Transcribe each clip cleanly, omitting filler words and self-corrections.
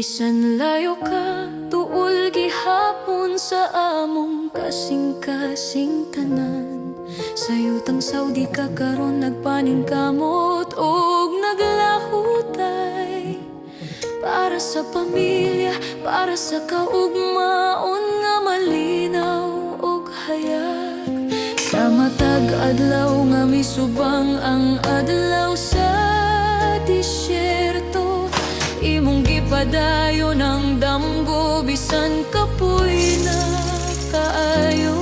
Bisan layo ka, tuol gihapon sa among kasing-kasing tanan. Sa yutang Saudi ka karon nagpaningkamot og naglahutay. Para sa pamilya, para sa kaugmaon nga malinaw og hayag. Sa matag adlaw nga misubang ang adlaw sa disyerto, imong gipadayon ang damgo bisan kapoy na kaayo.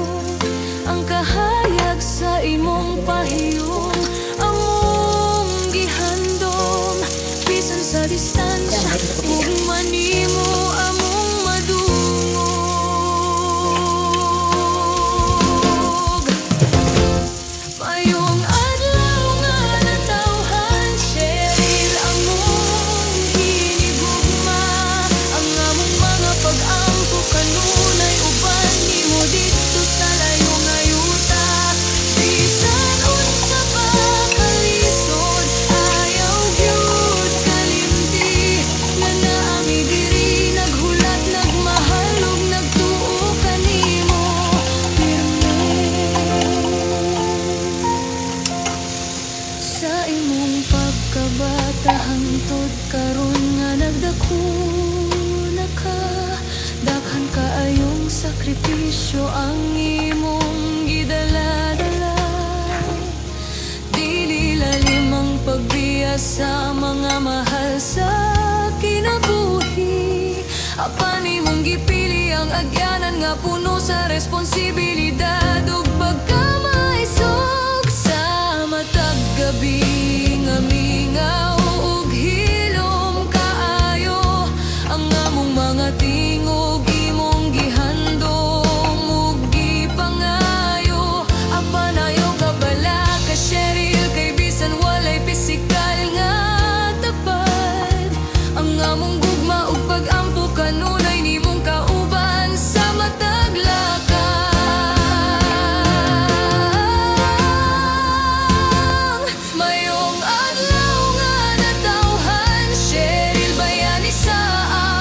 Ang kahayag sa imong pahiyom among gihandom, bisan sa distansya ug manimo among madungog. Mayong adlaw nga natawhan, Cheryl, among hinigugma. Ang among mga pag-ampo kanunay uban nimo dito sa layo nga yuta. Bisan unsa pa kalisod, ayaw gyud kalimti nga naami diri naghulat, nagmahal ug nagtuo kanimo pirme. Sa imong pagkabata hangtod karon nga nagdako na ka, daghan kaayong sakripisyo ang imong gidala-dala. Dili lalim ang pagbiya sa mga mahal sa kinabuhi. Apan imong gipili ang agyanan nga puno sa responsibilidad ug pagkamaisog. Sa matag gabi nga mingaw ug hilom kaayo, ang among mga tingog imong gihandom ug gipangayo. Apan ayaw kabala ka, Cheryl, kay bisan walay pisikal nga tapad. Ang among gugma ug pag-ampo kanunay nimong kauban sa matag lakang. Mayong adlaw nga natawhan, Cheryl, bayani sa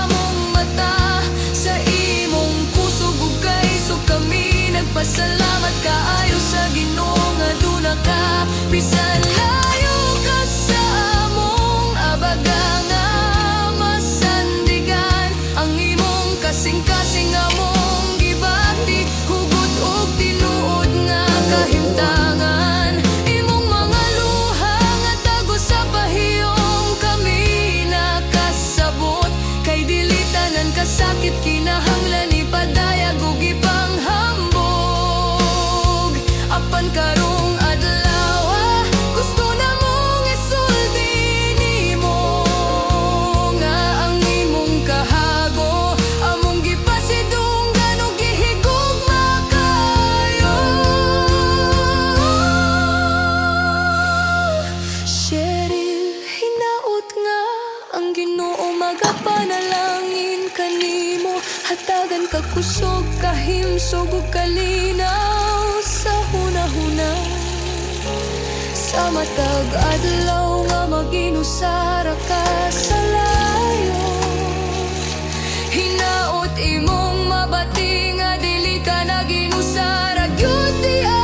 among mata. Sa imong puso ug kaisog kami nagpasalamat kaayo sa Ginoo nga duna ka. Bisan layo ka sa among abaga nga masandigan, ang imong kasing-kasing among gibati, hugot ug tinuod nga kahimtangan. Imong mga luha nga tago sa pahiyom kami nakasabot, kay dili tanan kasakit kinahanglan ipadayag ug ipanghambog. Apan karong adlaw gusto na mong isulti nimo nga ang imong kahago among gipasidunggan ug gihigugma kayo. Cheryl, hinaot nga ang Ginoo magapanalangin kanimo, hatagan ka kusog, kahimsog ug kalinaw sa hunahuna. Sa matag adlaw nga maginusara ka sa layo, hinaot imong mabati nga dili ka naginusara gyud di ay.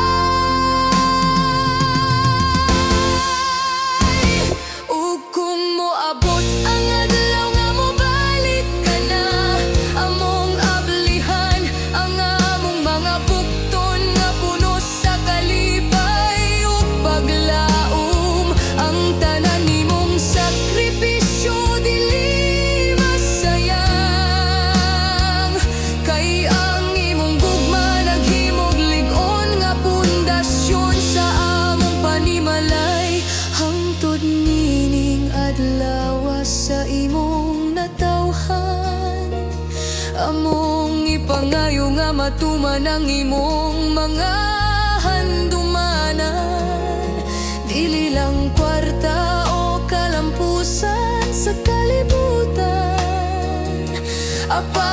Ug kung moabot ang adlaw nga mobalik ka na, among ablihan ang among mga bukton nga puno sa kalipay ug paglaom. Ang tanan nimong sakripisyo dili masayang, kay ang imong gugma naghimog lig-on nga pundasyon sa among panimalay. Hangtod nining adlaw sa imong natawhan, among ipangayo nga matuman ang imong mga handumanan. Dili lang kwarta o kalampusan sa kalibutan, apa